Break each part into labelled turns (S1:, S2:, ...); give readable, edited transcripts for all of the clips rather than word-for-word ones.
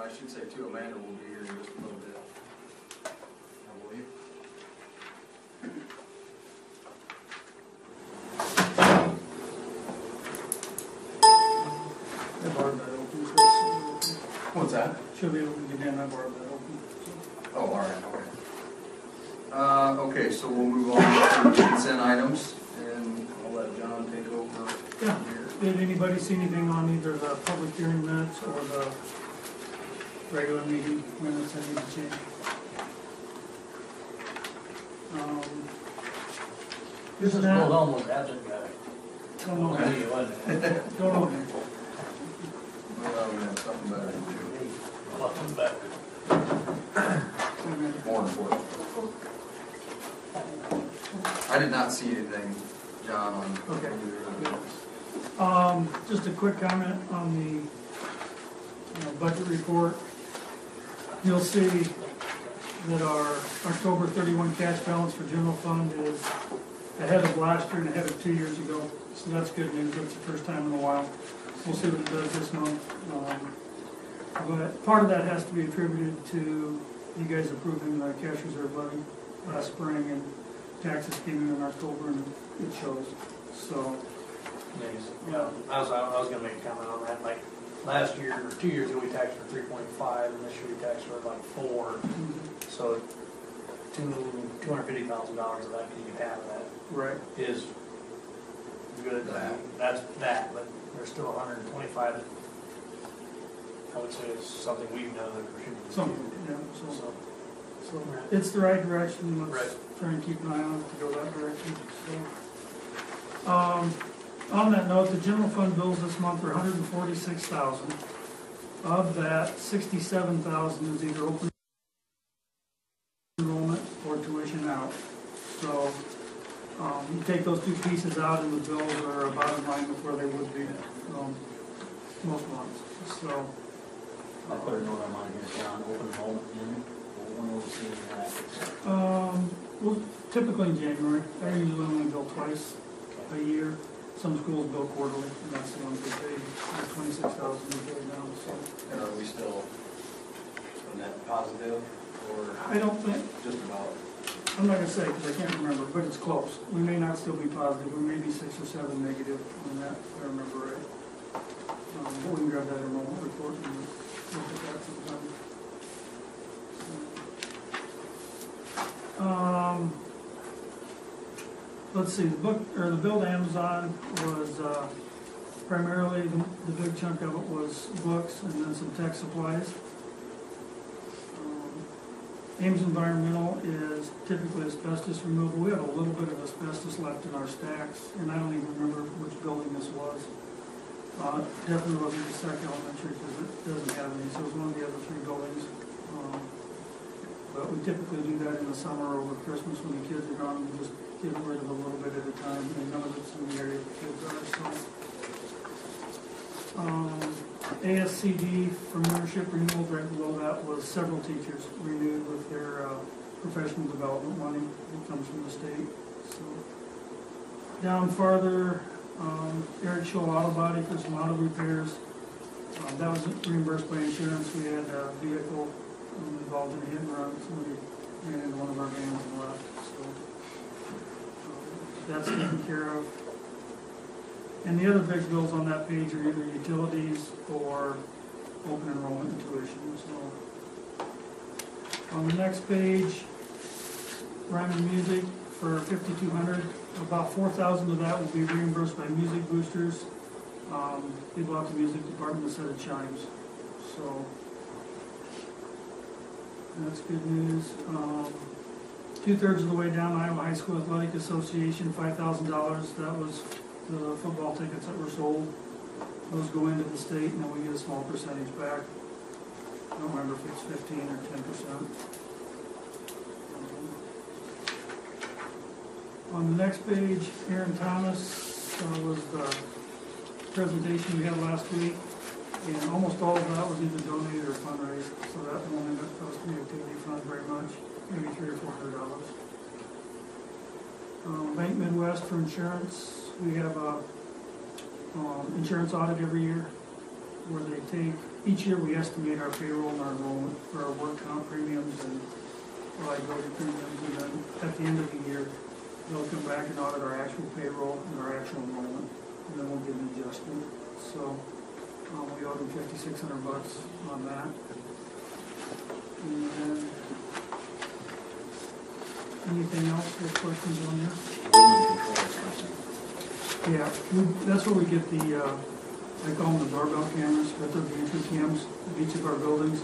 S1: I should say too, Amanda will be here in just a little bit. I believe.
S2: The bar bed open, Chris.
S1: What's that?
S2: She'll be able to get in that bar bed open.
S1: Oh, all right, okay. Okay, so we'll move on to consent items, and I'll let John take over
S2: Yeah.
S1: here.
S2: Did anybody see anything on either the public hearing minutes or the regular meeting minutes that need to change?
S3: This is
S2: Matt?
S3: called almost absent guy.
S2: Don't know.
S3: I knew you wasn't.
S2: Don't know.
S1: Well, we have something better to do.
S3: Welcome back.
S1: More important. I did not see anything, John, on
S2: Okay.
S1: either of those.
S2: Just a quick comment on the budget report. You'll see that our October 31 cash balance for general fund is ahead of last year and ahead of 2 years ago. So that's good news. That's the first time in a while. We'll see what it does this month. But part of that has to be attributed to you guys approving the cash reserve levy last spring, and taxes came in October, and it shows. So.
S3: Yeah, I was gonna make a comment on that, like, last year, or 2 years ago, we taxed for 3.5, and this year we taxed for like 4. So $250,000 of that, you can have that,
S2: Right.
S3: is good. That's that, but there's still 125 that I would say is something we've done that we should.
S2: Something, yeah.
S3: So,
S2: So it's the right direction. Let's
S3: Right.
S2: try and keep an eye on it to go that direction. So, on that note, the general fund bills this month are $146,000. Of that, $67,000 is either open enrollment or tuition out. So you take those two pieces out, and the bills are about in line with where they would be most months. So.
S4: I put a note on mine here, John, open enrollment in, when will we see that?
S2: Well, typically in January. I usually only bill twice a year. Some schools bill quarterly, and that's the ones that pay $26,000 a year now. So
S4: And are we still net positive, or
S2: I don't think,
S4: just about?
S2: I'm not gonna say because I can't remember, but it's close. We may not still be positive. We may be 6 or 7 negative on that, if I remember right. But we can grab that enrollment report and look at that sometime. Let's see, the bill to Amazon was primarily, the big chunk of it was books and then some tech supplies. Ames Environmental is typically asbestos removal. We have a little bit of asbestos left in our stacks, and I don't even remember which building this was. Definitely wasn't the Sac Elementary because it doesn't have any, so it was one of the other 3 buildings. But we typically do that in the summer over Christmas when the kids are gone. We just get rid of a little bit at a time, and none of it's in the area the kids are. So, ASCD for membership renewal, right below that was several teachers renewed with their professional development money that comes from the state. So, down farther, Eric Scholl Auto Body for some auto repairs. That was reimbursed by insurance. We had a vehicle involved in a hit and run. Somebody ran into one of our vans and left. So that's taken care of. And the other big bills on that page are either utilities or open enrollment and tuition. So on the next page, rhyme and music for $5,200. About $4,000 of that will be reimbursed by music boosters. People out the music department instead of chimes. So that's good news. 2/3 of the way down, Iowa High School Athletic Association, $5,000. That was the football tickets that were sold. Those go into the state, and then we get a small percentage back. I don't remember if it's 15 or 10%. On the next page, Aaron Thomas was the presentation we had last week, and almost all of that was either donated or fundraised, so that won't end up costing the activity fund very much, maybe $300 or $400. Bank Midwest for insurance, we have a insurance audit every year. where they take, each year we estimate our payroll and our enrollment for our work comp premiums and liability premiums, and then at the end of the year, they'll come back and audit our actual payroll and our actual enrollment, and then we'll give an adjustment. So we owe them $5,600 on that. And then, anything else, or questions on there? Yeah, that's where we get the, I call them the doorbell cameras, but they're the entry cams of each of our buildings.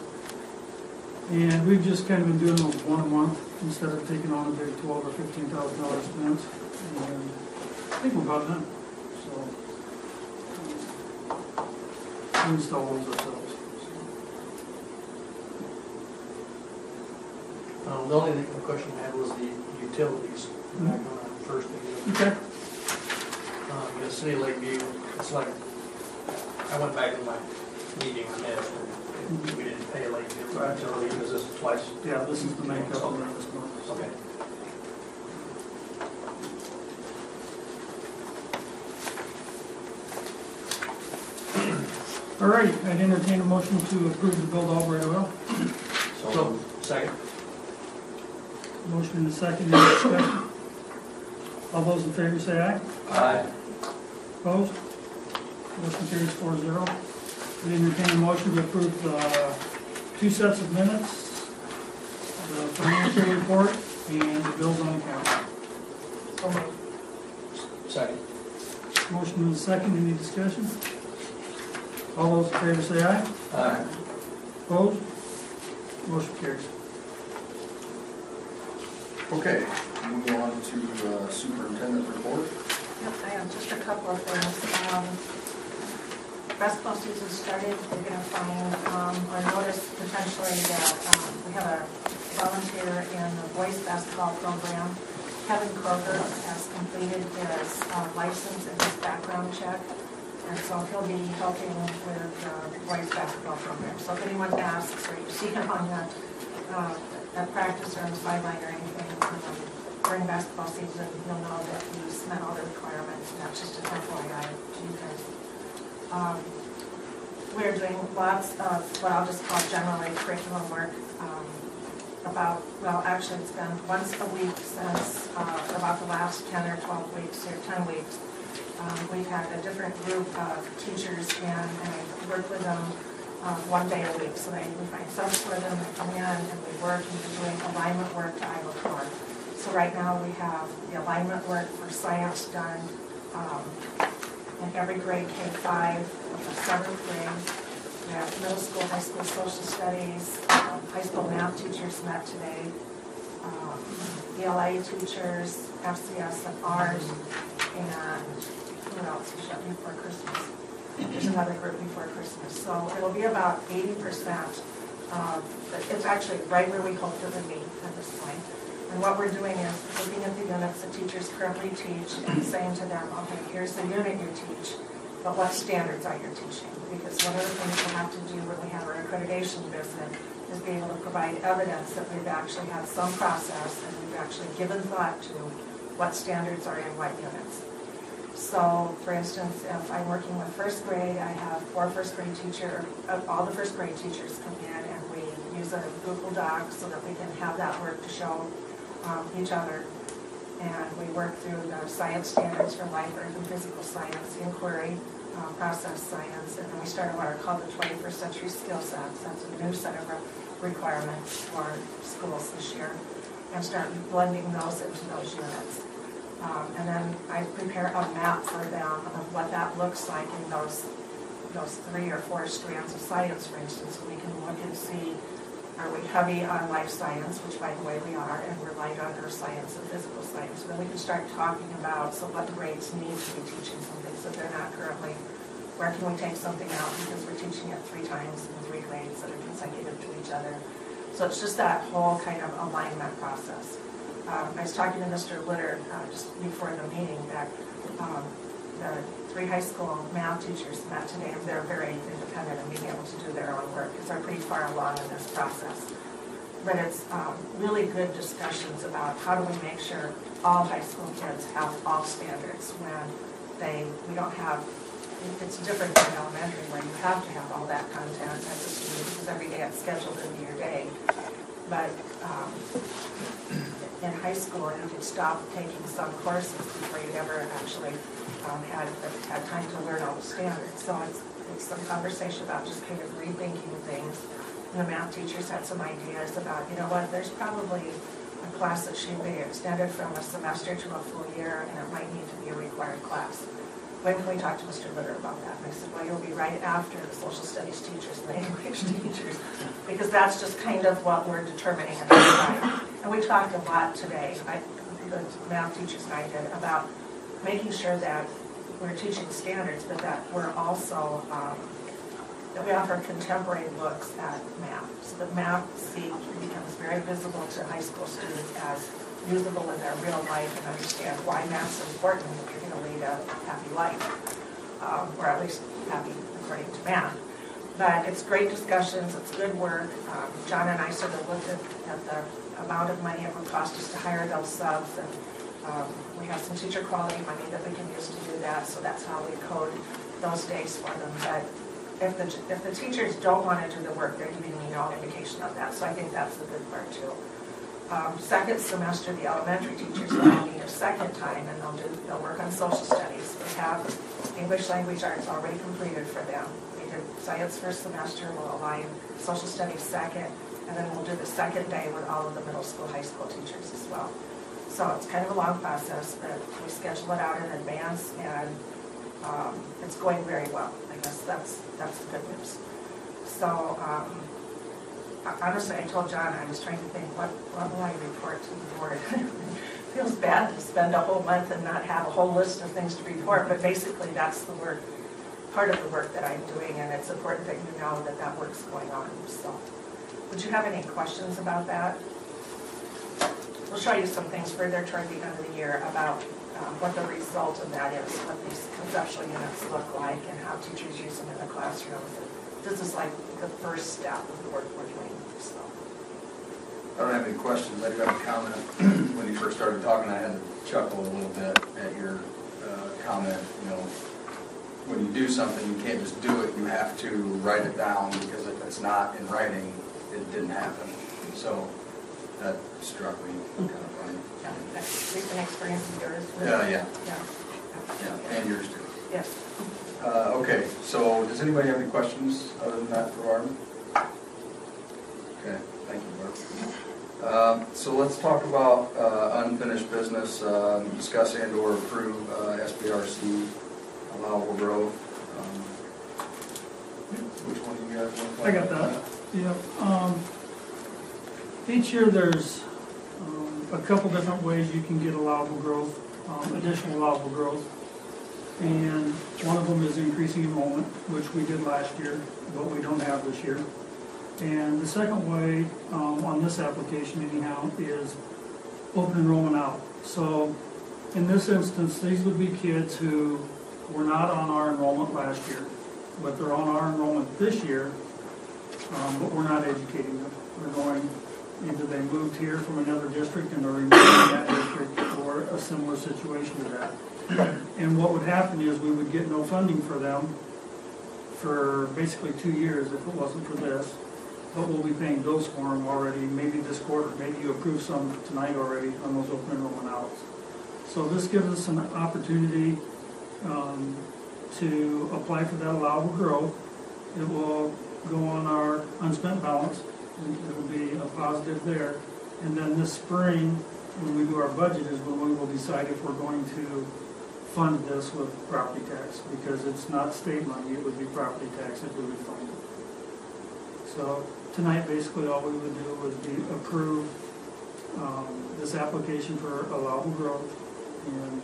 S2: And we've just kind of been doing those one a month instead of taking on a big $12,000 or $15,000 expense. And I think we're about done. So we install those ourselves.
S3: The only thing, the question I had was the utilities, back on that first thing.
S2: Okay.
S3: The city of Lakeview, it's like, I went back to my meeting on this, and we didn't pay Lakeview for utility, because this is twice.
S2: Yeah, this is the makeup of this month.
S3: Okay.
S2: All right, I'd entertain a motion to approve the bill to Albright Oil.
S3: So, second.
S2: Motion and a second, any discussion? All those in favor say aye.
S1: Aye.
S2: Opposed? Motion carries 4-0. We entertain a motion to approve 2 sets of minutes, the financial report, and the bills on account.
S3: Second.
S2: Motion and a second, any discussion? All those in favor say aye.
S1: Aye.
S2: Opposed? Motion carries.
S1: Okay, moving on to superintendent report.
S5: Yep, I have just a couple of things. Basketball season started, we're going to find or notice potentially that we have a volunteer in the boys basketball program. Kevin Kroger has completed his license and his background check, and so he'll be helping with the boys basketball program. So if anyone asks or you see him on at practice or on the sideline or anything during basketball season, you'll know that he's met all the requirements, and that's just a FYI to you guys. We're doing lots of what I'll just call generally curriculum work actually it's been once a week since about the last 10 or 12 weeks or 10 weeks. We've had a different group of teachers in, and I work with them 1 day a week. So we find subs for them, they come in and we work, and we're doing alignment work to Iowa Core. So right now we have the alignment work for science done in every grade, K-5, the 7th grade. We have middle school, high school social studies, high school math teachers met today, ELA teachers, FCS and art, and who else is shut before Christmas? There's another group before Christmas. So it'll be about 80% it's actually right where we hoped it would be at this point. And what we're doing is looking at the units the teachers currently teach and saying to them, okay, here's the unit you teach, but what standards are you teaching? Because one of the things we have to do when we have our accreditation visit is be able to provide evidence that we've actually had some process and we've actually given thought to what standards are in what units. So, for instance, if I'm working with first grade, I have all the first grade teachers come in, and we use a Google Doc so that we can have that work to show each other. And we work through the science standards for life, earth, and physical science, inquiry, process science, and then we started what are called the 21st century skill sets. That's a new set of requirements for schools this year, and start blending those into those units. And then I prepare a map for them of what that looks like in those 3 or 4 strands of science, for instance. So we can look and see, are we heavy on life science, which by the way we are, and we're light on earth science and physical science. Then we can start talking about, so what grades need to be teaching something so they're not currently, where can we take something out because we're teaching it 3 times in 3 grades that are consecutive to each other. So it's just that whole kind of alignment process. I was talking to Mr. Litter just before the meeting that the 3 high school math teachers met today, and they're very independent in being able to do their own work because they're pretty far along in this process. But it's really good discussions about how do we make sure all high school kids have all standards when we don't have it's different than elementary where you have to have all that content as a student because every day it's scheduled into your day. But in high school, you could stop taking some courses before you ever actually had time to learn all the standards. So it's some conversation about just kind of rethinking things. And the math teachers had some ideas about, you know what, there's probably a class that should be extended from a semester to a full year, and it might need to be a required class. When can we talk to Mr. Litter about that? And I said, well, you'll be right after the social studies teachers and the English teachers, because that's just kind of what we're determining at this time. And we talked a lot today, the math teachers and I did, about making sure that we're teaching standards, but that we're also, that we offer contemporary looks at math. So that math becomes very visible to high school students as usable in their real life and understand why math's important if you're going to lead a happy life, or at least happy according to math. But it's great discussions, it's good work. John and I sort of looked at the amount of money it would cost us to hire those subs, and we have some teacher quality money that we can use to do that, so that's how we code those days for them. But if the teachers don't want to do the work, they're giving me no indication of that, so I think that's the good part too. Second semester, the elementary teachers will meet a second time, and they'll work on social studies. We have English language arts already completed for them. We did science first semester, we'll align social studies second, and then we'll do the second day with all of the middle school, high school teachers as well. So it's kind of a long process, but we schedule it out in advance, and it's going very well. I guess that's the good news. So honestly, I told John, I was trying to think, what will I report to the board? It feels bad to spend a whole month and not have a whole list of things to report, but basically that's the work, part of the work that I'm doing, and it's important that you know that that work's going on. So, would you have any questions about that? We'll show you some things further toward the end of the year about what the result of that is, what these conceptual units look like, and how teachers use them in the classroom. This is like the first step of the work we're doing. So.
S1: I don't have any questions. I do have a comment. When you first started talking, I had to chuckle a little bit at your comment. You know, when you do something, you can't just do it. You have to write it down, because if it's not in writing, it didn't happen. So that struck me kind of funny.
S5: Yeah, that's recent experience of yours.
S1: Yeah, and yours too. Yes. Okay, so does anybody have any questions other than that for Arden? Okay, thank you, Barb. So let's talk about unfinished business, discuss and or approve SBRC allowable growth. Which one do you guys want to
S2: I got that. Yep. Each year there's a couple different ways you can get allowable growth, additional allowable growth. And one of them is increasing enrollment, which we did last year, but we don't have this year. And the second way, on this application anyhow, is open enrollment out. So in this instance, these would be kids who were not on our enrollment last year, but they're on our enrollment this year, but we're not educating them. We're going, either they moved here from another district and are remaining in that district, or a similar situation to that. And what would happen is we would get no funding for them for basically 2 years if it wasn't for this. But we'll be paying bills for them already, maybe this quarter. Maybe you approved some tonight already on those open enrollment outs. So this gives us an opportunity to apply for that allowable growth. It will go on our unspent balance. It will be a positive there. And then this spring, when we do our budget, is when we will decide if we're going to fund this with property tax, because it's not state money, it would be property tax if we would fund it. So tonight, basically, all we would do would be approve this application for allowable growth, and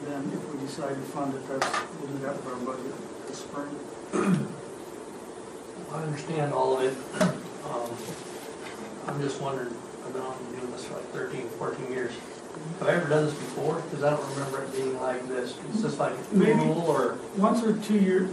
S2: then if we decide to fund it, we'll do that with our budget this spring.
S3: I understand all of it. I'm just wondering, I've been on doing this for like 13, 14 years. Have I ever done this before? Because I don't remember it being like this. Is this like
S2: Maybe
S3: rule or?
S2: 1 or 2 years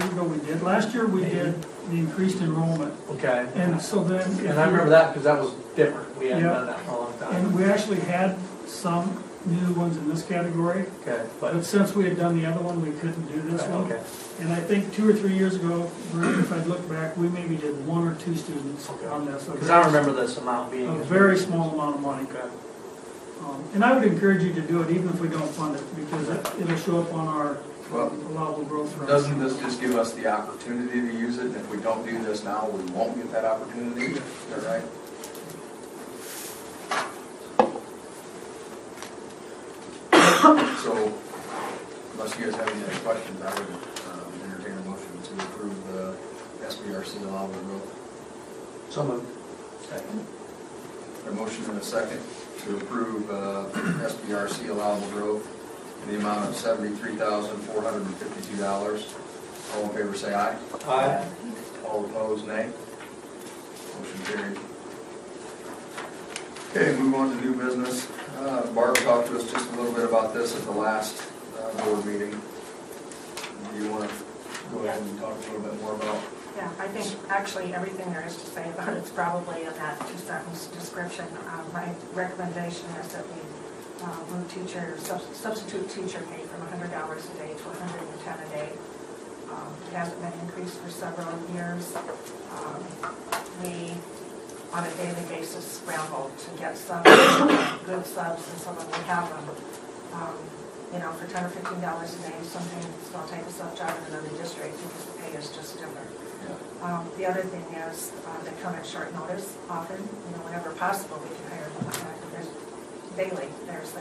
S2: ago we did. Last year we did the increased enrollment.
S3: Okay.
S2: And so then.
S3: And I remember that because that was different. We hadn't
S2: Yeah.
S3: done that for a long time.
S2: And we actually had some new ones in this category.
S3: Okay,
S2: But since we had done the other one, we couldn't do this one.
S3: okay.
S2: And I think 2 or 3 years ago, Bruce, if I look back, we maybe did 1 or 2 students
S3: Okay.
S2: on this.
S3: Because I remember this amount being.
S2: A very small amount of money.
S3: Okay.
S2: And I would encourage you to do it even if we don't fund it, because it'll show up on our
S1: Well,
S2: allowable growth rate.
S1: doesn't this just give us the opportunity to use it? And if we don't do this now, we won't get that opportunity? Is that right? So, unless you guys have any other questions, I would entertain a motion to approve the SBRC allowable growth.
S3: So moved.
S4: Second.
S1: A motion and a second to approve SBRC allowable growth in the amount of $73,452. All in favor say aye.
S3: Aye.
S1: All opposed, nay. Motion carried. Okay, move on to new business. Barb talked to us just a little bit about this at the last board meeting. Do you want to go ahead and talk a little bit more about?
S5: Yeah, I think actually everything there is to say about it's probably in that 2-sentence description. My recommendation is that we move substitute teacher pay from $100 a day to $110 a day. It hasn't been increased for several years. We, on a daily basis, scramble to get some good subs, and some of them we have them. You know, for $10 or $15 a day, sometimes they'll take a sub job in another district because the pay is just different. The other thing is they come at short notice often. You know, whenever possible, we can hire them. There's daily. There's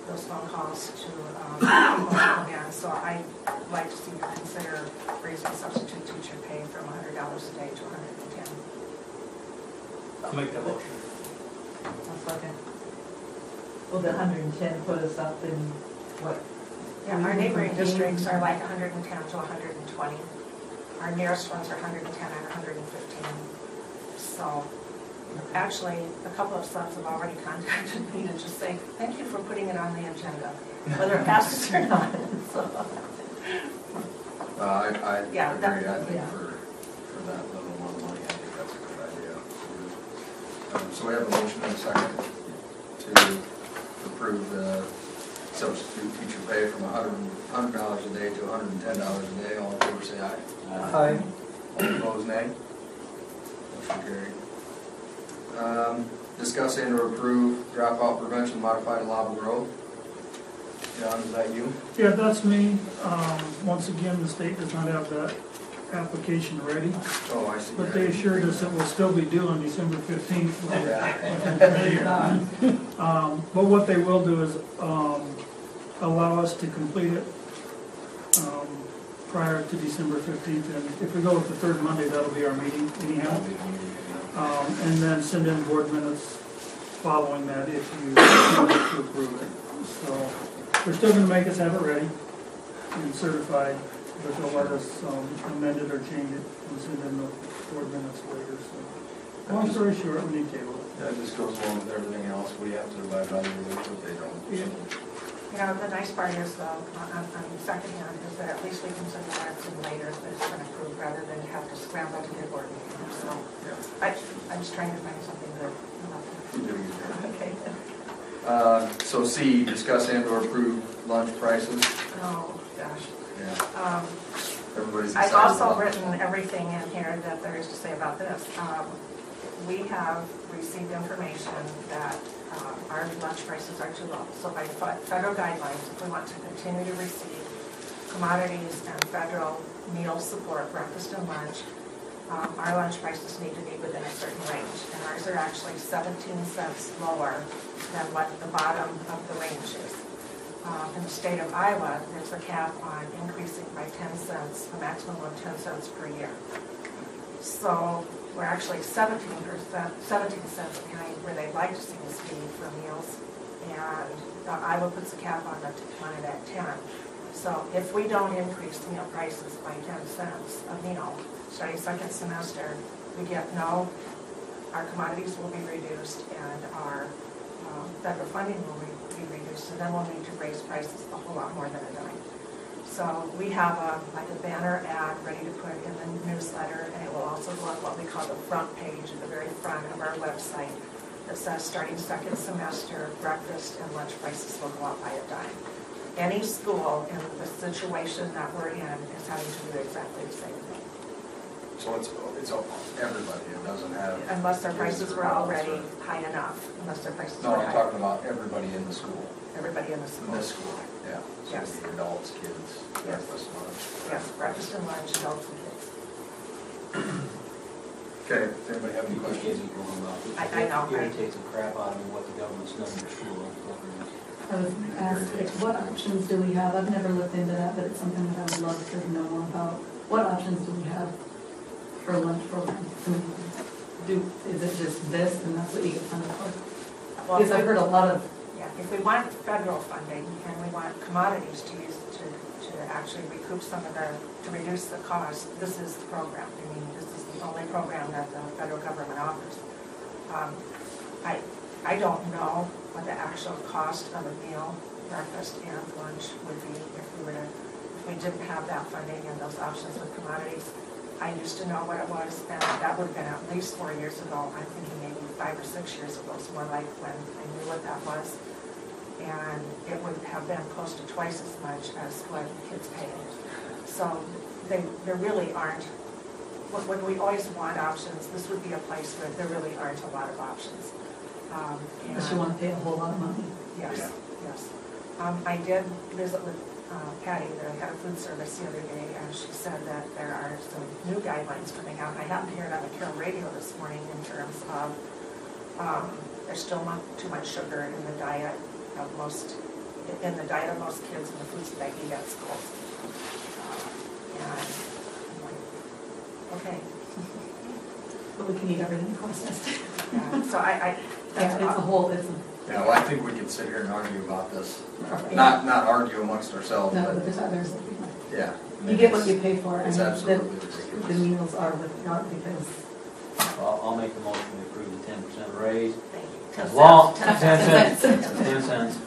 S5: those phone calls to people who come in. So I'd like to see you consider raising substitute teacher pay from $100 a day to $110.
S3: I'll make that motion.
S6: I'll second. Will the 110 put us up in what?
S5: Yeah, our neighboring districts are like 110 to 120. Our nearest ones are 110 and 115. So actually, a couple of subs have already contacted me to just say, thank you for putting it on the agenda, whether it passes or not. So,
S1: I
S5: Yeah,
S1: agree. I
S5: that-
S1: think
S5: yeah.
S1: for that little more money, I think that's a good idea. So we have a motion and a second to approve the substitute teacher pay from $100 a day to $110 a day. All in favor say aye.
S3: Aye.
S1: All opposed, nay. Motion carried. Discuss and or approve dropout prevention modified allowable growth. John, is that you?
S2: Yeah, that's me. Once again, the state does not have that application ready,
S1: Oh, I see.
S2: but they assured us it will still be due on December 15th. But what they will do is allow us to complete it prior to December 15th. And if we go with the third Monday, that'll be our meeting anyhow. And then send in board minutes following that if you want to approve it. So they're still going to make us have it ready and certified, but they'll let us amend it or change it and send in the board minutes later. So long story short, we need to table it.
S1: That just goes along with everything else. We have to abide by the rules, but they don't.
S2: Yeah.
S5: you know, the nice part is though, on the second hand, is that at least we can send the minutes in later if it's been approved rather than have to scramble to get board meetings. So I'm just trying to find something good about that. Okay.
S1: So C, discuss and or approve lunch prices.
S5: Oh, gosh.
S1: Yeah. Everybody's
S5: I've
S1: excited
S5: also
S1: about it.
S5: written everything in here that there is to say about this. We have received information that our lunch prices are too low. So by federal guidelines, if we want to continue to receive commodities and federal meal support, breakfast and lunch, our lunch prices need to be within a certain range. And ours are actually 17 cents lower than what the bottom of the range is. In the state of Iowa, there's a cap on increasing by 10 cents, a maximum of 10 cents per year. So we're actually 17 cents behind where they'd like to see us be for meals. And Iowa puts a cap on it at 10. So if we don't increase meal prices by 10 cents a meal, starting second semester, we get no, our commodities will be reduced and our federal funding will be reduced, and then we'll need to raise prices a whole lot more than a dime. So we have a banner ad ready to put in the newsletter, and it will also go on what we call the front page at the very front of our website that says starting second semester, breakfast and lunch prices will go up by a dime. Any school in the situation that we're in is having to do exactly the same thing.
S1: So it's everybody, it doesn't have.
S5: Unless their prices were already high enough, unless their prices
S1: No,
S5: were
S1: I'm
S5: high.
S1: talking about everybody in the school.
S5: Everybody in the
S1: In
S5: school.
S1: this school, yeah. So
S5: Yes.
S1: the adults, kids,
S5: Yes.
S1: breakfast, lunch.
S5: Yes, breakfast and lunch, adults and kids.
S1: Okay, does anybody have any
S4: You
S1: questions?
S4: can't keep going about it.
S5: I know,
S4: It irritates the crap out of me what the government's done in the school.
S7: I was going to ask, what options do we have? I've never looked into that, but it's something that I would love to know more about. What options do we have for lunch programs? Is it just this and that's what you get funded for?
S5: Well,
S7: Because I've heard a lot of,
S5: yeah, if we want federal funding and we want commodities to use to actually recoup some of to reduce the cost, this is the program. I mean, this is the only program that the federal government offers. I don't know what the actual cost of a meal, breakfast and lunch would be if we didn't have that funding and those options with commodities. I used to know what it was, and that would have been at least 4 years ago. I'm thinking maybe 5 or 6 years ago, it's more like when I knew what that was. And it would have been close to twice as much as what kids pay. So there really aren't, when we always want options, this would be a place where there really aren't a lot of options.
S7: unless you want to pay a whole lot of money.
S5: Yes,
S1: Yeah.
S5: yes. I did visit with Patty, the head of food service, the other day, and she said that there are some new guidelines coming out. I happened to hear it on the Carroll radio this morning in terms of there's still not too much sugar in the diet of most kids and the foods that they eat at schools. And I'm like, okay.
S7: But we can eat everything processed.
S5: Yeah, so I
S7: Yeah, it's a whole, it's a,
S1: Yeah, well, I think we could sit here and argue about this.
S5: Yeah.
S1: Not argue amongst ourselves,
S7: no,
S1: but,
S7: but there's others.
S1: yeah.
S7: You get what you pay for.
S1: It's
S7: and
S1: absolutely
S7: The
S1: ridiculous.
S7: meals are without because.
S4: I'll make the motion to approve the 10% raise.
S5: Thank you.
S4: As long,
S7: 10
S4: 10
S7: cents.
S4: cents, 10 cents,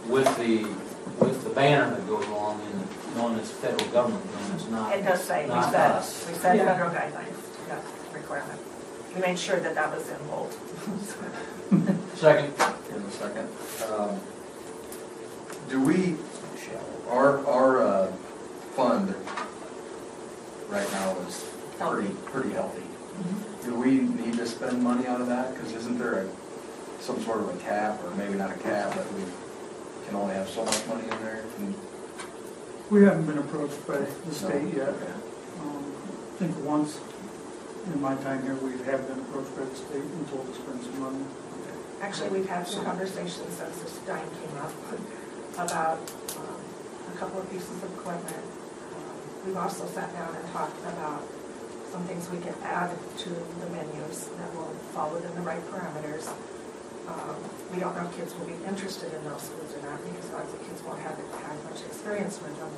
S4: with the banner that goes along in knowing it's federal government doing it's not.
S5: It does say,
S4: not
S5: we
S4: us.
S5: said
S7: Yeah.
S5: federal guidelines, yeah, requirement. We made sure that that was in bold.
S4: Second.
S1: In a second. Do we, our fund right now is pretty healthy. Do we need to spend money out of that? Because isn't there some sort of a cap, or maybe not a cap, but we can only have so much money in there?
S2: We haven't been approached by the state yet.
S1: Okay.
S2: I think once in my time here, we have been approached by the state and told to spend some money.
S5: Actually, we've had some conversations since this dime came up about a couple of pieces of equipment. We've also sat down and talked about some things we can add to the menus that will fall within the right parameters. We don't know if kids will be interested in those foods or not because lots of kids won't have had much experience with them.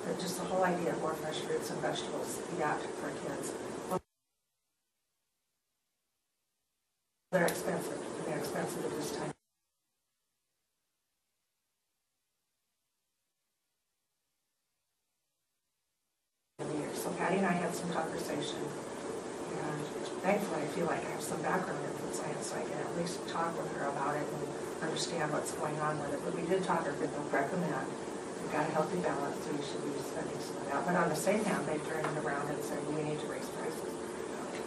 S5: But just the whole idea of more fresh fruits and vegetables, yeah, for kids. They're expensive. They're expensive at this time. So Patty and I had some conversation, and thankfully I feel like I have some background in food science, so I can at least talk with her about it and understand what's going on with it. But we did talk, or did recommend, we've got a healthy balance, so you should be spending some of that. But on the same hand, they turned it around and said, we need to raise prices.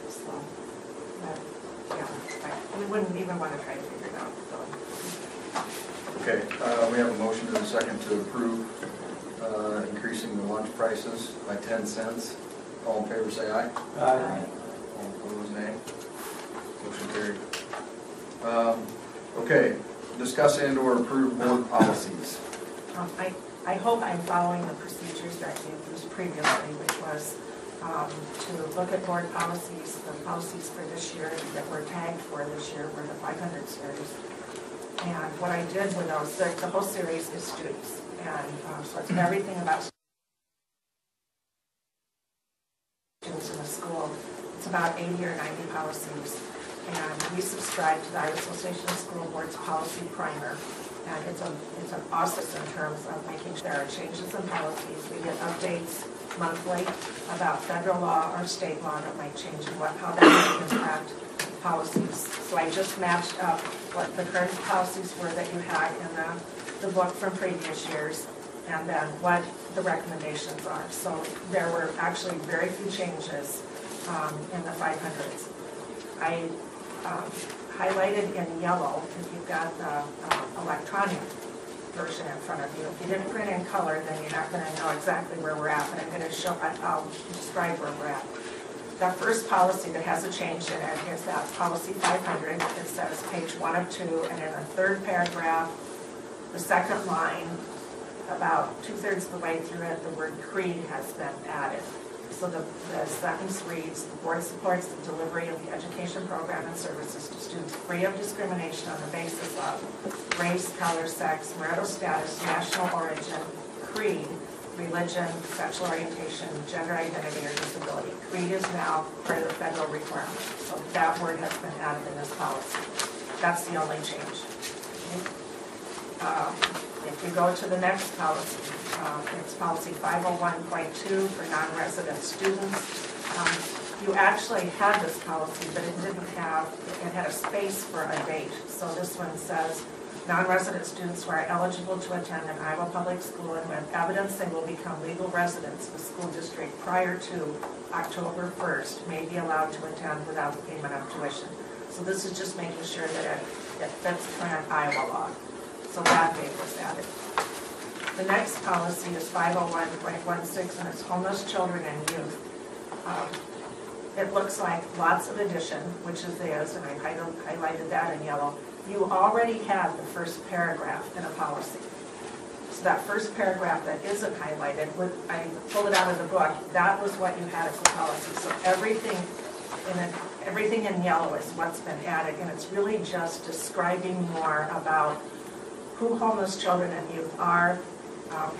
S5: So, yeah, we wouldn't even want to try to figure it out. So.
S1: Okay, we have a motion and a second to approve increasing the lunch prices by 10 cents. All in favor say aye.
S3: Aye.
S1: All opposed, nay. Motion carried. Okay, discuss and/or approve board policies.
S5: I hope I'm following the procedures that you used previously, which was to look at board policies. The policies for this year that were tagged for this year were the 500 series. And what I did with those, the whole series is students. And so it's everything about students in the school. It's about 80 or 90 policies. And we subscribe to the Iowa Association of School Boards Policy Primer. And it's an process in terms of making sure there are changes in policies. We get updates monthly about federal law or state law that might change and how that might impact policies. So I just matched up what the current policies were that you had in the book from previous years, and then what the recommendations are. So there were actually very few changes in the 500s. I highlighted in yellow, if you've got the electronic version in front of you. If you didn't print in color, then you're not going to know exactly where we're at, but I'm going to show, I'll describe where we're at. The first policy that has a change in it is that policy 500. It says page 1 of 2, and in the third paragraph, the second line, about 2/3 of the way through it, the word creed has been added. So the sentence reads, the board supports the delivery of the education program and services to students free of discrimination on the basis of race, color, sex, marital status, national origin, creed, religion, sexual orientation, gender identity, or disability. Creed is now part of the federal requirement. So that word has been added in this policy. That's the only change. If you go to the next policy, it's policy 501.2 for non-resident students. You actually had this policy, but it had a space for a date. So this one says, non-resident students who are eligible to attend an Iowa public school and with evidence they will become legal residents of the school district prior to October 1st may be allowed to attend without the payment of tuition. So this is just making sure that it fits current Iowa law. So that date was added. The next policy is 501.16, and it's homeless children and youth. It looks like lots of addition, which is theirs, and I highlighted that in yellow. You already had the first paragraph in a policy. So that first paragraph that isn't highlighted, I pulled it out of the book, that was what you had as a policy. So everything in yellow is what's been added, and it's really just describing more about who homeless children and youth are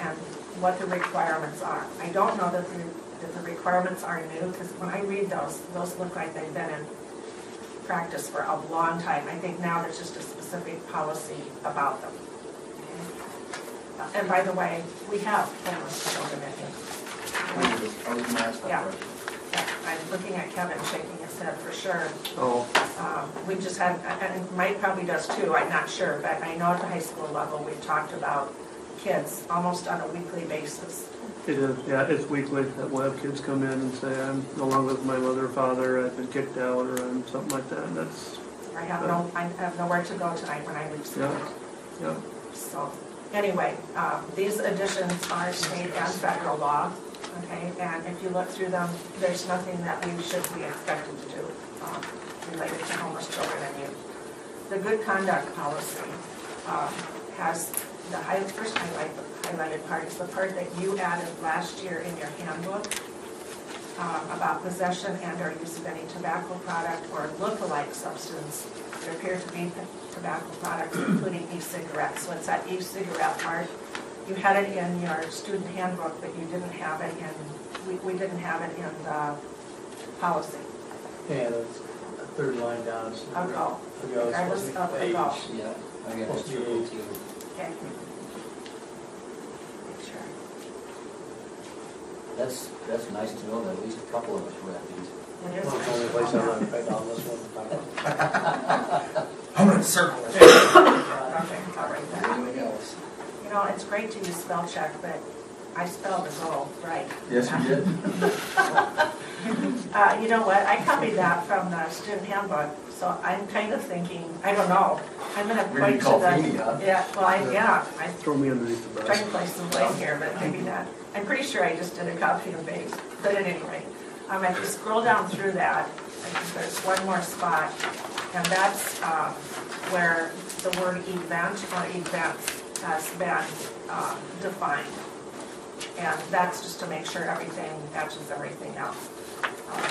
S5: and what the requirements are. I don't know that the requirements are new, because when I read those look like they've been in practice for a long time. I think now there's just a specific policy about them. Okay. And by the way, we have homeless children and youth.
S1: I was going to ask that
S5: Yeah.
S1: question.
S5: Yeah, I'm looking at Kevin shaking his head for sure.
S3: Oh.
S5: We just had, and Mike probably does too, I'm not sure, but I know at the high school level we've talked about kids almost on a weekly basis.
S8: It is, yeah, it's weekly that we'll have kids come in and say, I'm no longer with my mother or father, I've been kicked out, or I'm something like that. That's.
S5: I have nowhere to go tonight when I leave school.
S8: Yeah.
S5: So, anyway, these additions are state and federal law, okay? And if you look through them, there's nothing that we should be expected to do related to homeless children and youth. The good conduct policy has the first highlighted part is the part that you added last year in your handbook about possession and or use of any tobacco product or look-alike substance that appear to be tobacco products, including e-cigarettes. So it's that e-cigarette part. You had it in your student handbook, but you didn't have it in, we didn't have it in the policy.
S3: Yeah, that's the third line down.
S5: Alcohol. Regardless of alcohol.
S4: Yeah, I got it circled too.
S5: Okay. Make sure.
S4: That's nice to know that at least a couple of us read these.
S5: It is.
S3: Well, it's the only place I'm going to write down this one.
S1: I'm going to circle it.
S5: Okay, I'll write that.
S1: Anything else?
S5: You know, it's great to use spell check, but I spelled the goal right.
S1: Yes, you did.
S5: You know what, I copied that from the student handbook, so I'm kind of thinking, I don't know, I'm going to
S1: We're
S5: point to
S1: gonna
S5: the...
S1: call Feeney, huh?
S5: Yeah, well, I
S8: Throw me underneath the
S5: trying to
S8: bus.
S5: play some blame here, but maybe not. I'm pretty sure I just did a copy and paste, but at any rate, if you scroll down through that, I think there's one more spot, and that's where the word event or events has been defined. And that's just to make sure everything matches everything else.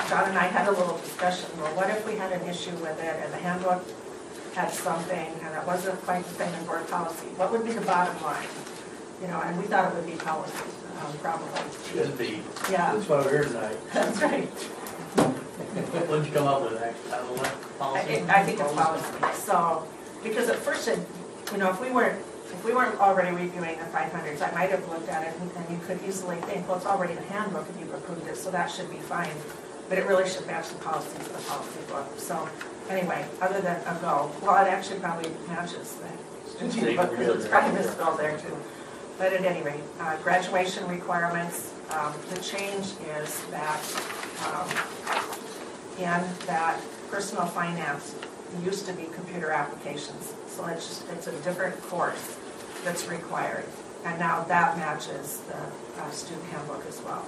S5: John and I had a little discussion, well, what if we had an issue with it and the handbook had something and it wasn't quite the same in board policy? What would be the bottom line? You know, and we thought it would be policy, probably.
S3: Should be.
S5: Yeah,
S3: That's why we're here tonight.
S5: that's right.
S3: What'd you come up with, actually? I don't know what policy?
S5: I think it's policy. So, because at first, you know, if we weren't if we weren't already reviewing the 500s, I might have looked at it and you could easily think, well, it's already in the handbook if you've approved it, so that should be fine. But it really should match the policies of the policy book. So anyway, other than a go, well, it actually probably matches the student book because it's probably misspelled there too. But at any rate, graduation requirements, the change is that in that personal finance used to be computer applications. So it's a different course that's required. And now that matches the student handbook as well.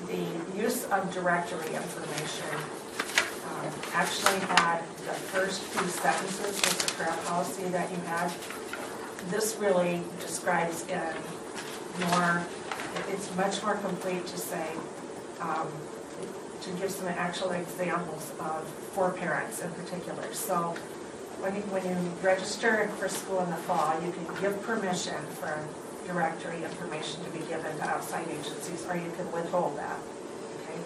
S5: The use of directory information actually had the first few sentences with the prayer policy that you had. This really describes in more, it's much more complete to say, to give some actual examples of for parents in particular. So when you register for school in the fall, you can give permission for directory information to be given to outside agencies, or you can withhold that. Okay?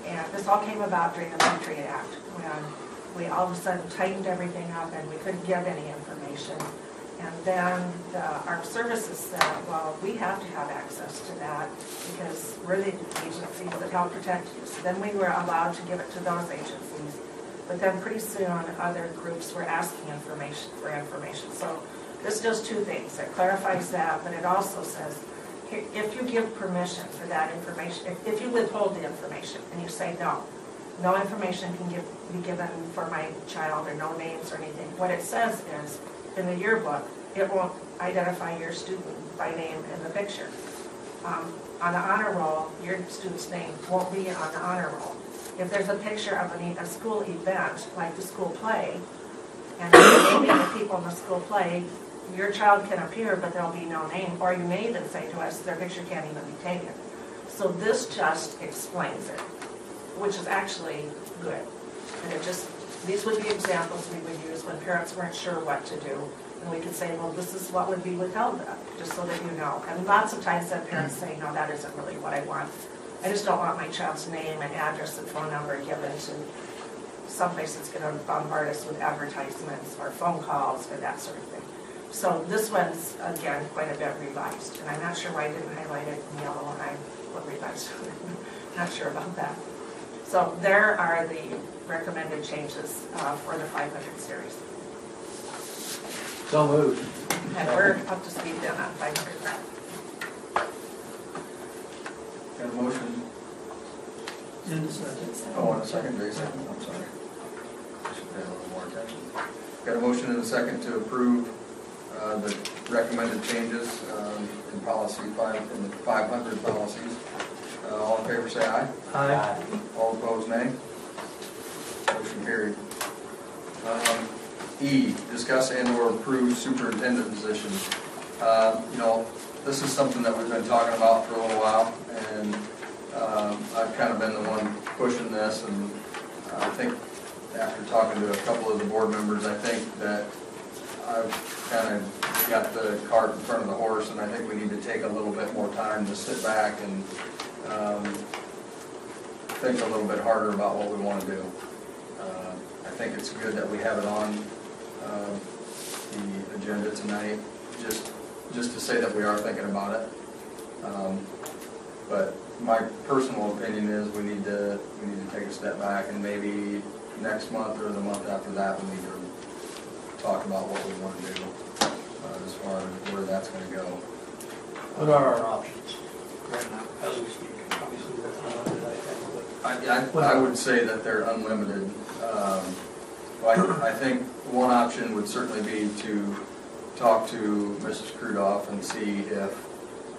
S5: And this all came about during the Patriot Act, when we all of a sudden tightened everything up and we couldn't give any information. And then the Armed Services said, well, we have to have access to that because we're the agencies that help protect you. So then we were allowed to give it to those agencies. But then pretty soon other groups were asking for information. So this does two things. It clarifies that, but it also says, if you give permission for that information, if you withhold the information and you say no information can be given for my child or no names or anything, what it says is, in the yearbook, it won't identify your student by name in the picture. On the honor roll, your student's name won't be on the honor roll. If there's a picture of a school event, like the school play, and you're naming the people in the school play, your child can appear, but there'll be no name, or you may even say to us, their picture can't even be taken. So this just explains it, which is actually good. And these would be examples we would use when parents weren't sure what to do. And we could say, well, this is what would be withheld, just so that you know. And lots of times then parents say, no, that isn't really what I want. I just don't want my child's name and address and phone number given to someplace that's going to bombard us with advertisements or phone calls or that sort of thing. So this one's, again, quite a bit revised. And I'm not sure why I didn't highlight it in yellow when I put revised. Not sure about that. So there are the recommended changes for the 500 series.
S4: So moved.
S5: And we're up to speed then on 500.
S1: Got a motion?
S2: In a second.
S1: Oh, and a second, Jason. I'm sorry. I should pay a little more attention. Got a motion and a second to approve the recommended changes in policy in the 500 policies. All in favor say aye.
S3: Aye.
S1: All opposed nay. Motion carried. E, discuss and or approve superintendent position. This is something that we've been talking about for a little while, and I've kind of been the one pushing this, and I think after talking to a couple of the board members, I think that I've kind of got the cart in front of the horse, and I think we need to take a little bit more time to sit back and think a little bit harder about what we want to do. I think it's good that we have it on the agenda tonight, just to say that we are thinking about it. But my personal opinion is we need to take a step back, and maybe next month or the month after that we need to talk about what we want to do as far as where that's going to go.
S3: What are our options right now, as we speak? Obviously, that's not I think,
S1: I would say that they're unlimited. I think one option would certainly be to talk to Mrs. Krudoff and see if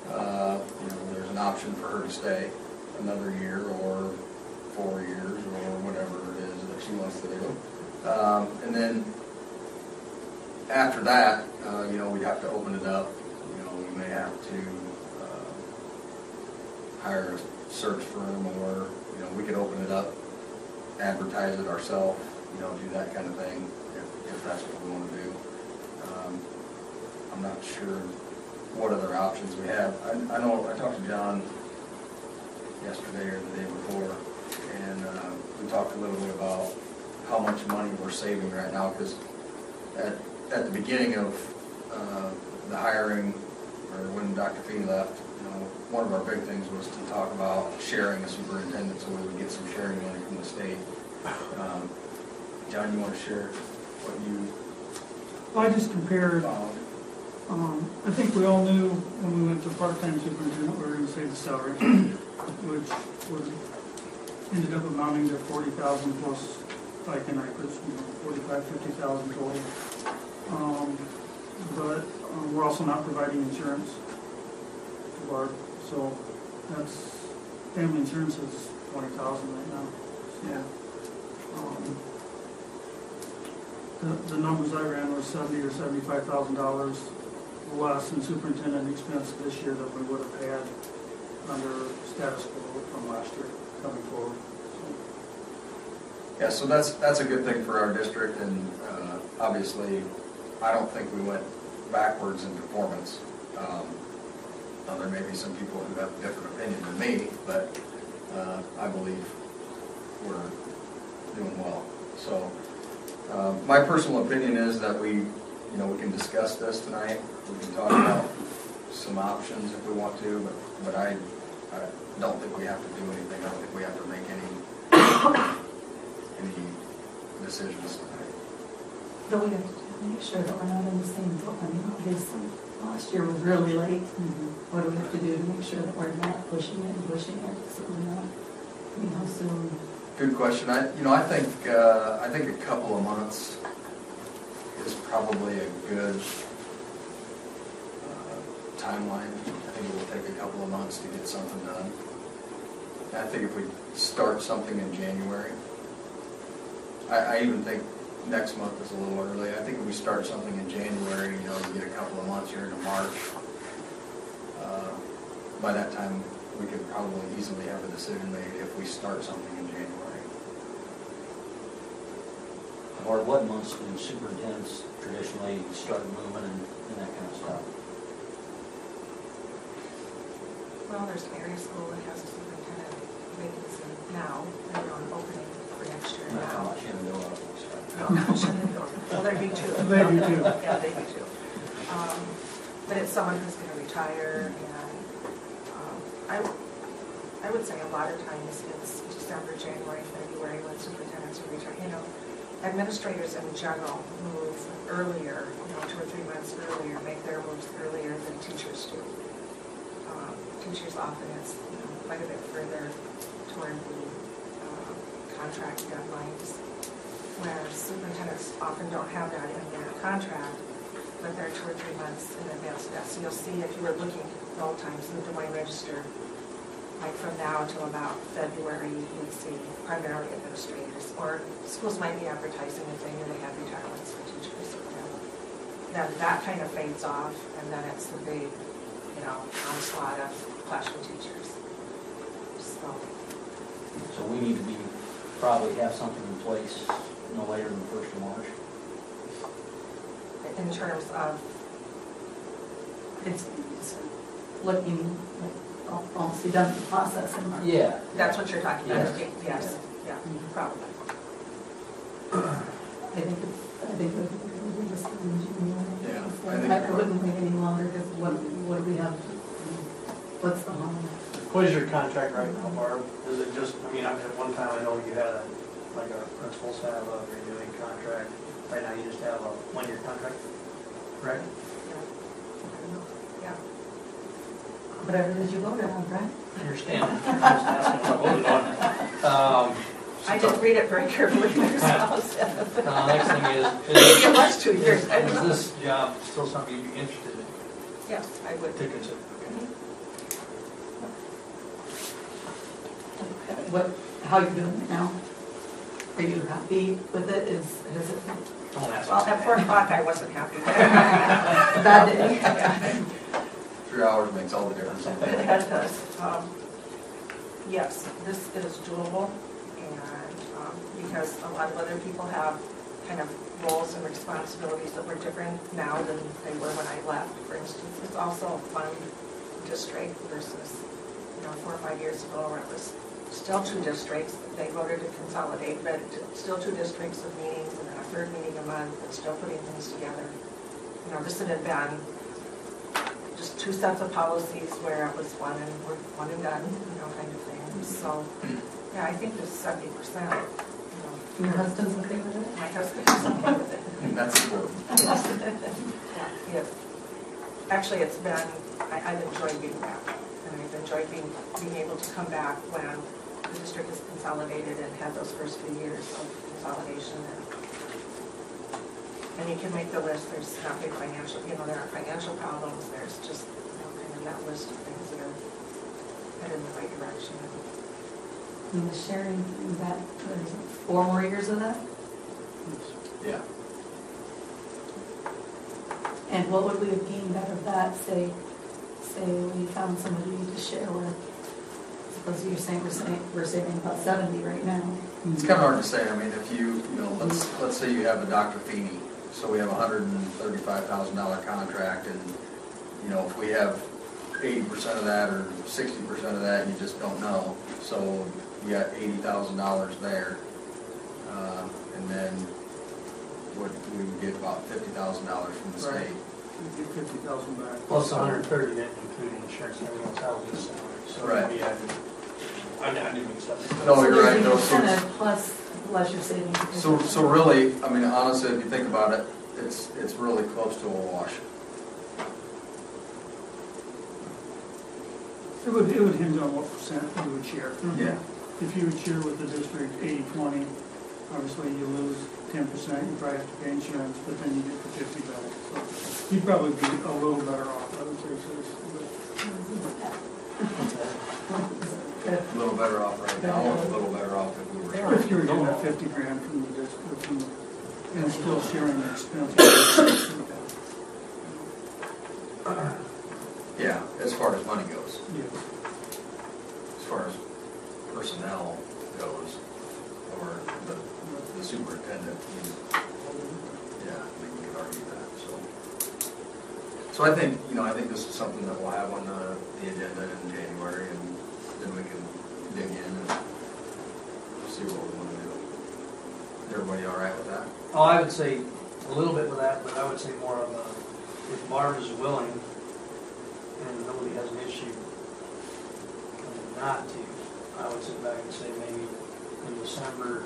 S1: there's an option for her to stay another year or 4 years or whatever it is that she wants to do. And then after that, we'd have to open it up. We may have to hire a search firm, or we could open it up, advertise it ourselves, do that kind of thing if that's what we want to do. I'm not sure what other options we have. I know I talked to John yesterday or the day before, and we talked a little bit about how much money we're saving right now, because at the beginning of the hiring, or when Dr. Feeney left, one of our big things was to talk about sharing a superintendent so we would get some sharing money from the state. John, you want to share what you
S2: Well, I just compared,
S1: found?
S2: I think we all knew when we went to part-time superintendent, we were going to save the salary, which ended up amounting to 40,000 plus like in Rikers, 45, 50,000 total. But we're also not providing insurance to Barb, so that's, family insurance is 20,000 right now.
S1: Yeah.
S2: The numbers I ran were $70,000 or $75,000 less in superintendent expense this year than we would have had under status quo from last year coming forward.
S1: Yeah, so that's a good thing for our district, and obviously, I don't think we went backwards in performance. Now, there may be some people who have a different opinion than me, but I believe we're doing well. So, my personal opinion is that we can discuss this tonight. We can talk about some options if we want to, but I don't think we have to do anything. I don't think we have to make any decisions tonight.
S7: But we have to make sure that we're not in the same boat. I mean, obviously, last year was really late. What do we have to do to make sure that we're not pushing it, so we're not, soon?
S1: Good question. I think a couple of months is probably a good timeline. I think it will take a couple of months to get something done. I think if we start something in January, I even think next month is a little early. I think if we start something in January, you get a couple of months here into March. By that time, we could probably easily have a decision made if we start something in January.
S4: Or what months do superintendents traditionally start moving and that kind of stuff?
S5: Well, there's an area school that has a superintendent vacancy now, they're on opening for next year
S4: Not how
S5: now.
S4: much Shenandoah stuff.
S5: Well, they do too.
S2: They do too.
S5: Yeah, they do too. But it's someone who's going to retire, and I would say a lot of times it's December, January, February when superintendents are retiring. Administrators in general move earlier, 2 or 3 months earlier, make their moves earlier than teachers do. Teachers often it's quite a bit further toward the contract deadlines, where superintendents often don't have that in their contract, but they're 2 or 3 months in advance of that. So you'll see if you were looking at all times in the Des Moines Register, like from now till about February, you would see primarily administrators, or schools might be advertising if they knew they had retirements for teachers. Then that kind of fades off, and then it's the big, onslaught of classroom teachers.
S4: So we need to probably have something in place no later than the 1st of March.
S5: In terms of,
S7: It's looking like almost be done with the process in March.
S4: Yeah.
S5: that's what you're talking about?
S4: Yes.
S5: Yes, yeah, probably.
S7: I think we're just
S1: Yeah,
S7: I wouldn't wait any longer, because what do we have, what's the harm?
S3: What is your contract right now, Barb? Is it just, at one time I know you had a principals have a renewing contract. Right now you just have a 1-year contract, right?
S5: Yeah.
S7: Whatever it is you voted on, right?
S3: I understand. I'm just asking what I voted on.
S5: I didn't read it very carefully myself.
S3: Next thing is
S5: It was 2 years. I don't know.
S3: this job still something you'd be interested in
S5: Yes, I would.
S3: to consider?
S7: How you doing it now? Are you happy with it? Is it
S3: Don't ask.
S5: Well, at 4 o'clock I wasn't happy.
S7: a bad day?
S1: 3 hours makes all the difference.
S5: It does. Yes, this is doable, and because a lot of other people have kind of roles and responsibilities that were different now than they were when I left. For instance, it's also a fun district versus 4 or 5 years ago where it was just still two districts. They voted to consolidate, but still two districts with meetings and then a third meeting a month and still putting things together. You know, this had been just two sets of policies where it was one and done, you know, kind of thing. So, yeah, I think this 70%.
S7: Your husband's okay with it?
S5: My husband is okay with it.
S1: That's important.
S5: Yeah. Actually, it's been, I've enjoyed being back. And I've enjoyed being able to come back when the district is consolidated and had those first few years of consolidation. And you can make the list, there's not big financial, you know, there are financial problems, there's just, you know, kind of that list of things that are headed in the right direction.
S7: And the sharing, that, there's 4 more years of that?
S1: Yeah.
S7: And what would we have gained out of that, say we found somebody to share with? Suppose you're saying we're saving about 70 right now.
S1: It's kind of hard to say. I mean, if you know, let's say you have a Dr. Feeney, so we have a $135,000 contract, and you know, if we have 80% of that or 60% of that, you just don't know. So you got $80,000 there, and then what we would get about $50,000 from the state.
S2: You get 50,000 back.
S3: Plus 130, then including insurance and everything else, that would be salary. So
S1: Right.
S3: maybe I do mix up.
S1: No, you're right.
S7: So
S1: Those
S7: kind of plus your savings.
S1: So really, I mean, honestly, if you think about it, it's really close to a wash.
S2: It would hinge on what percent you would share.
S1: Yeah.
S2: If you would share with the district 80-20, obviously you lose 10%, you probably have to pay insurance, but then you get the 50 back. So you'd probably be a little better off, I would say.
S1: A little better off right now, or a little better off if we were.
S2: If you were getting that 50 grand from the district, and still sharing the expense.
S1: Yeah, as far as money goes.
S2: Yes.
S1: As far as personnel goes, or the superintendent, yeah, I think we could argue that, so I think, you know, I think this is something that we'll have on the agenda in January, and then we can dig in and see what we want to do. Is everybody all right with that?
S3: Oh, I would say a little bit with that, but I would say more of a, if Barb is willing, and nobody has an issue not to, I would sit back and say maybe in December,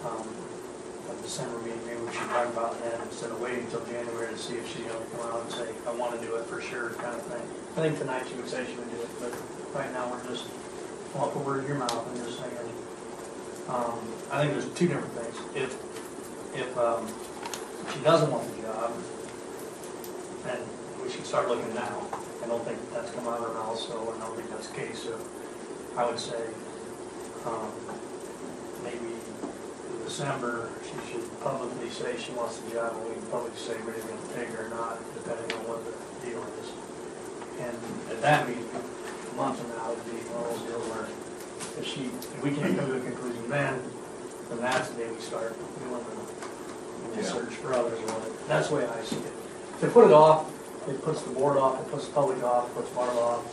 S3: of December meeting, maybe we should talk about that instead of waiting until January to see if she's going to come out and say, I want to do it for sure, kind of thing. I think tonight she would say she would do it, but right now we're just, well, put word in your mouth and just saying, I think there's two different things. If she doesn't want the job, then we should start looking now. I don't think that's come out of her mouth, so I don't think that's the case. So I would say maybe in December she should publicly say she wants the job, and we can publicly say whether we're going to take her or not, depending on what the deal is. And at that meeting, a month from now, would be one of those deals where if we can't come to a conclusion then that's the day we start doing the search for others. That's the way I see it. To put it off, it puts the board off, it puts the public off, it puts Barb off.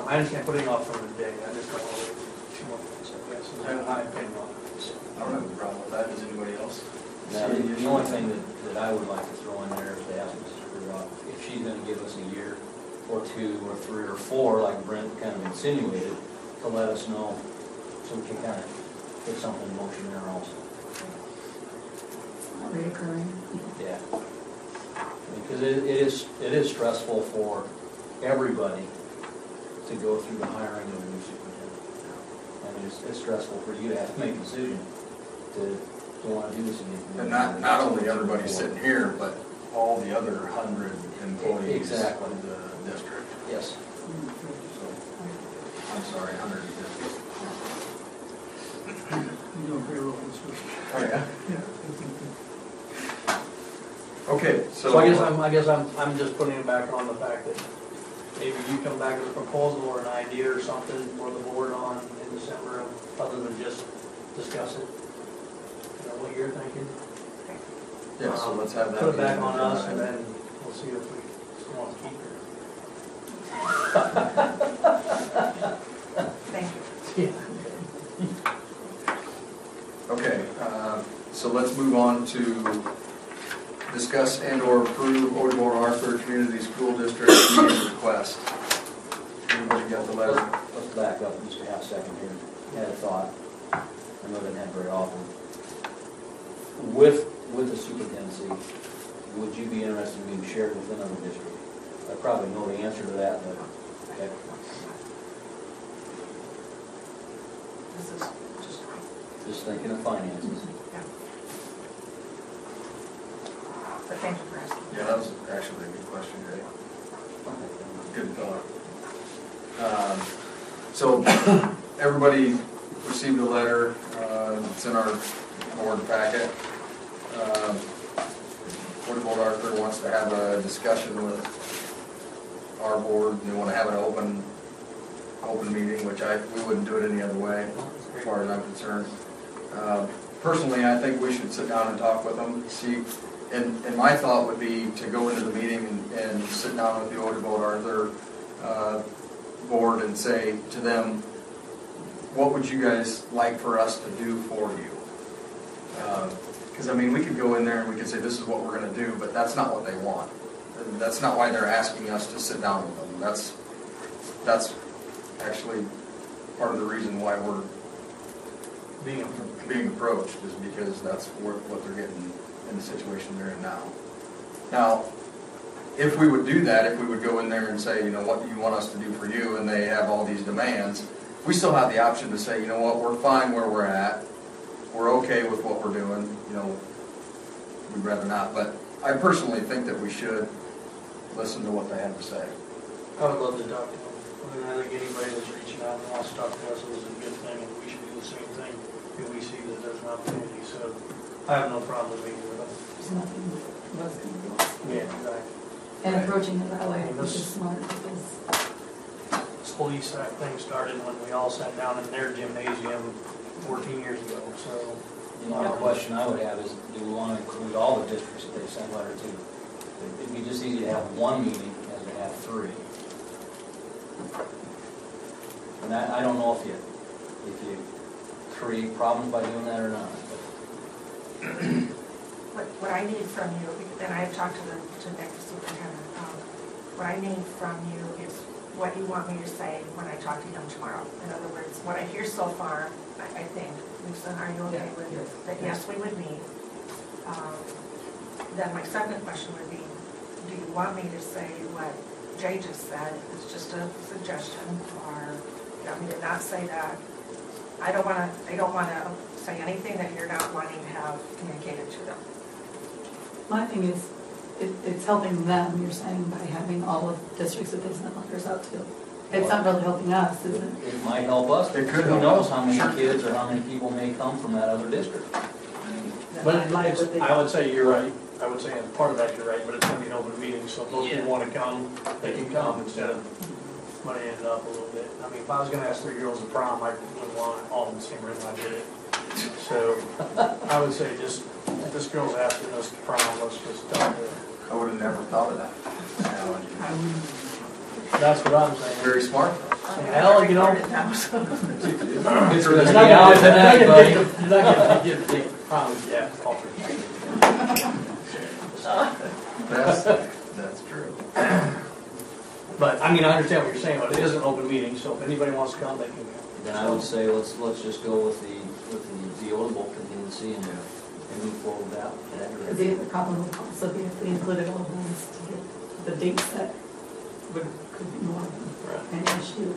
S3: I just can't put anything off for the day. I just don't want to wait 2 more months, I guess. And my opinion on it. So.
S1: I don't have a problem with that. Does anybody else?
S4: Now, the only thing that I would like to throw in there is to ask Mrs. Rudoff if she's gonna give us a year or 2 or 3 or 4, like Brent kind of insinuated, to let us know, so we can kind of get something in motion there also.
S7: Reoccurring.
S4: Yeah. Because it is stressful for everybody to go through the hiring of a new superintendent. I mean, it's stressful for you to have to make a decision to want to do this again.
S1: And not only everybody sitting here, but all the other 100 employees
S4: Exactly.
S1: of the district.
S4: Yes.
S1: So, I'm sorry, 150.
S2: You don't payroll this week.
S1: Oh, yeah?
S2: Yeah.
S1: Okay,
S3: So I guess I'm just putting it back on the fact that maybe you come back with a proposal or an idea or something for the board on in December, other than just discuss it. You know what you're thinking?
S1: yeah, so let's have that.
S3: Put it back
S1: meeting
S3: on us,
S1: tonight.
S3: and then we'll see if we still want to keep her.
S5: Thank you.
S3: Yeah.
S1: Okay, so let's move on to discuss and/or approve Odebolt Arthur Community School District meeting request. Everybody got the letter?
S4: Let's back up just a half second here. I had a thought. I know that happens very often. With the superintendency, would you be interested in being shared with another district? I probably know the answer to that, but okay.
S5: This is
S4: Just thinking of finances.
S5: yeah. But thank you for asking.
S1: Yeah, that was actually a good question, Jay. Good thought. So everybody received a letter. It's in our board packet. Odebolt Arthur wants to have a discussion with our board. They want to have an open meeting, which we wouldn't do it any other way, as far as I'm concerned. Personally, I think we should sit down and talk with them, see. And my thought would be to go into the meeting and sit down with the Odebolt Arthur board and say to them, what would you guys like for us to do for you? Because, I mean, we could go in there and we could say, this is what we're going to do, but that's not what they want. And that's not why they're asking us to sit down with them. That's actually part of the reason why we're being approached, is because that's what they're getting in the situation they're in now. Now, if we would do that, if we would go in there and say, you know, what do you want us to do for you, and they have all these demands, we still have the option to say, you know what, we're fine where we're at, we're okay with what we're doing, you know, we'd rather not. But I personally think that we should listen to what they have to say.
S3: I would love to talk to them. I mean, I think anybody that's reaching out and wants to talk to us is a good thing, and we should do the same thing if we see that there's an opportunity. So I have no problem meeting with them.
S7: There's nothing less going to be lost.
S3: Yeah, exactly.
S7: And approaching it that way, which is smart, because
S3: This whole ESC thing started when we all sat down in their gymnasium 14 years ago, so.
S4: The only question I would have is, do we want to include all the districts that they send letter to? It'd be just easy to have one meeting as to have three. And I don't know if you create problems by doing that or not.
S5: What I need from you, and I've talked to Nick, the superintendent, what I need from you is what you want me to say when I talk to him tomorrow. In other words, what I hear so far, I think, Lisa, are you okay with it? That yes, we would meet. Then my second question would be, do you want me to say what Jay just said? It's just a suggestion, or you want me to not say that? I don't want to say anything that you're not wanting to have communicated to them.
S7: my thing is, it's helping them, you're saying, by having all of the districts that they sent letters out to. It's not really helping us, is it?
S4: It might help us.
S1: It could
S4: Who
S1: help
S4: knows
S1: us.
S4: how many
S1: Sure.
S4: kids or how many people may come from that other district?
S3: But I would say you're right. I would say as part of that you're right, but it's going to be an open meeting, so if those people want to come, they can come instead of money it up a little bit. I mean, if I was going to ask 3 girls to prom, I would want all in the same room I did it. So I would say just, if this girl's asking us to prom, let's just talk to her.
S1: I would have never thought of that analogy.
S3: That's what I'm saying.
S1: Very smart.
S3: Hell, you know.
S5: Recorded now, so.
S4: It's
S3: You're
S4: gonna
S3: not
S4: be out
S3: gonna
S4: tonight,
S3: get
S4: buddy.
S3: you're not gonna get the prom, yeah, culture.
S1: That's true.
S3: But, I mean, I understand what you're saying, but it is an open meeting, so if anybody wants to come, they can come.
S4: Then I would say, let's just go with the Odebolt contingency and move forward with that.
S7: The other problem would also be if we included all of those to get the dates that could be more of an issue.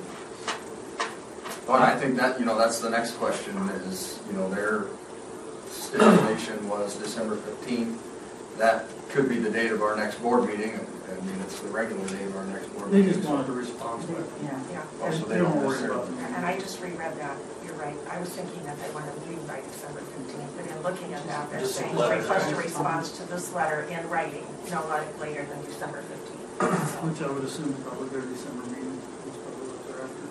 S1: Well, I think that, that's the next question is, their stipulation was December 15th. That could be the date of our next board meeting. I mean, it's the regular date of our next board
S2: They
S1: meeting.
S2: just wanted a response, but
S5: Yeah.
S1: Also, they
S2: they
S1: don't
S2: don't worry
S1: necessarily.
S2: about it.
S5: And I just reread that, you're right, I was thinking that they wanted to meet by December 15th, but in looking at that, they're
S3: Just a
S5: saying,
S3: letter.
S5: request a response to this letter in writing, no later than December 15th.
S2: Which I would assume is probably their December meeting, is probably what they're after.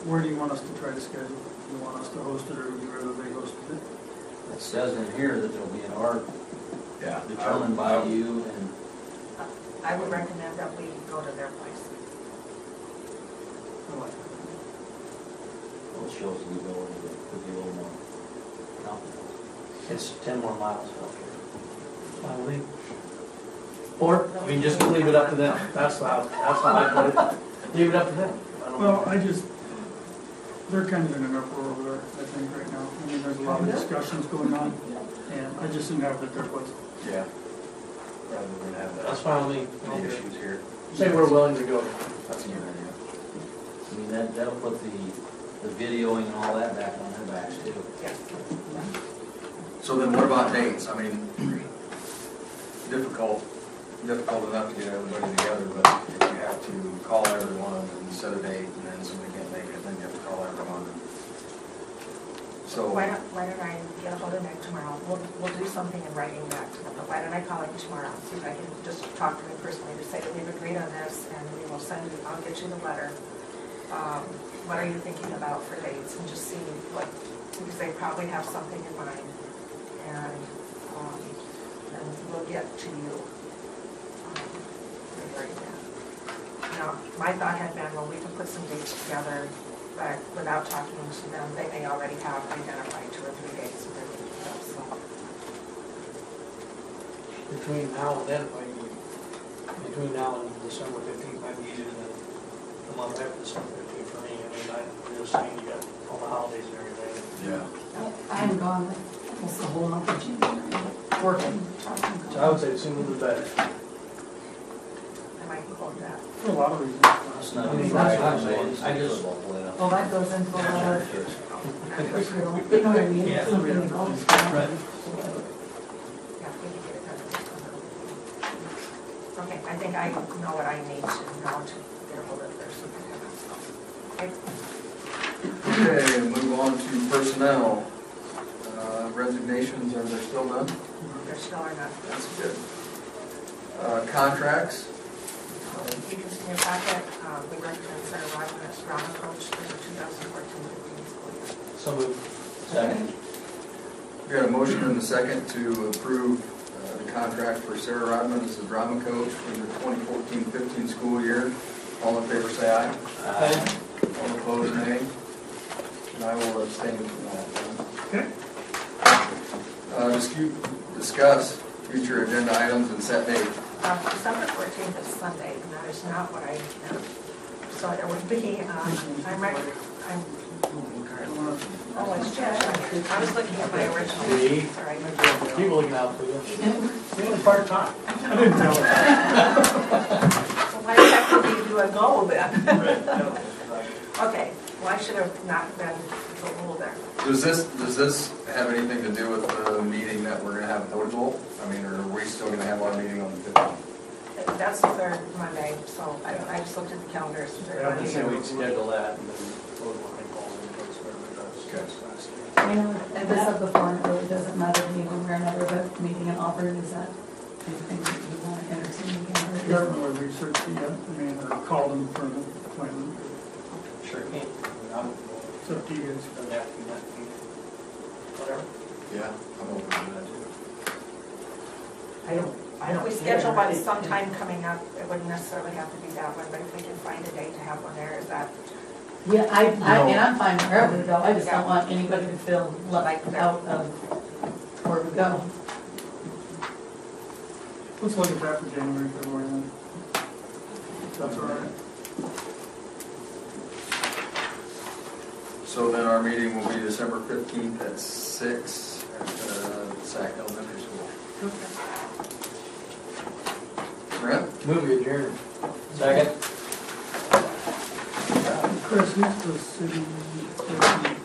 S2: Where do you want us to try to schedule? Do you want us to host it, or would you rather they hosted it?
S4: It says in here that there'll be an art
S1: Yeah.
S4: determined by you, and
S5: I would recommend that we go to their place.
S2: I like
S4: shows the ability to be a little more comfortable.
S3: It's 10 more miles out here. I believe. Or we can just leave it up to them. That's how I put it. Leave it up to them. I don't know.
S2: Well, they're kind of in an uproar over there, I think, right now. I mean, there's a lot of discussions going on, and I just didn't have that there was.
S1: Yeah. Rather than have
S3: That's fine with me.
S1: any issues here.
S3: Say we're willing to go.
S1: That's a good idea.
S4: I mean, that'll put the videoing and all that back on their backs too.
S1: So then what about dates? I mean, difficult enough to get everybody together, but if you have to call everyone and set a date and then somebody can't make it, then you have to call everyone. So,
S5: Why don't I get a hold of Nick tomorrow? We'll do something in writing back to them, but why don't I call him tomorrow, see if I can just talk to him personally to say that we've agreed on this, and we will send you, I'll get you the letter. What are you thinking about for dates, and just see what, because they probably have something in mind, and we'll get to you regarding that. Now, my thought had been, well, we can put some dates together, but without talking to them, they may already have identified 2 or 3 dates that they're looking at, so.
S3: Between now and then, between now and December 15th might be easier than the month after December 15th for me. I mean, I'm just saying you got all the holidays and everything.
S1: yeah.
S7: I'm gone almost the whole month of January, working.
S3: So I would say the sooner the better.
S5: I might hold that.
S2: For a lot of reasons.
S4: It's not any Friday,
S3: I just-
S7: Well, that goes into a lot of, you know what I mean?
S3: Yeah.
S7: Something else.
S3: Right.
S5: Yeah, we can get it done. Okay, I think I know what I need to know to get a hold of their superintendent. Okay.
S1: Okay, move on to personnel. Resignations, are there still none?
S5: There still are not.
S1: That's good. Contracts.
S5: You can see in your packet, we recommend Sarah Rodman as drama coach for the 2014-15 school year.
S3: So moved.
S4: Second.
S1: We got a motion and a second to approve the contract for Sarah Rodman as the drama coach for the 2014-15 school year. All in favor say aye.
S3: Aye.
S1: All opposed nay. And I will abstain from that.
S2: Okay.
S1: Discuss future agenda items and set date.
S5: December 14th is Sunday, and that is not what I meant. So there would be, oh, it's just, I was looking at my original.
S3: See?
S5: Sorry.
S3: People looking out for you. You're part-time.
S2: I didn't tell her.
S5: Well, why the heck did you do a goal then? Okay, well, I should have not been the rule there.
S1: Does this have anything to do with the meeting that we're going to have at Notable? I mean, or are we still going to have our meeting on the 15th?
S5: That's the 3rd Monday, so I just looked at the calendars.
S3: I would say we'd schedule that and then we'll work on calls in case whatever does.
S7: I know, I've said before, it really doesn't matter to me one way or another, but making an offer, is that anything that you want to entertain again?
S2: You haven't really researched it yet, I mean, or called them for an appointment.
S3: Sure can.
S2: It's up to you guys.
S3: Doesn't have to be that meeting. Whatever.
S1: Yeah, I'm open to that too.
S5: If we schedule one sometime coming up, it wouldn't necessarily have to be that one, but if we can find a date to have one there, is that?
S7: Yeah, and I'm fine wherever we go, I just don't want anybody to feel left out of where we go.
S2: Let's look at that for January, February then. That's all right.
S1: So then our meeting will be December 15th at 6 at Sac Elementary School. Brent?
S3: Move adjourned. Second.
S2: Chris, who's the city clerk?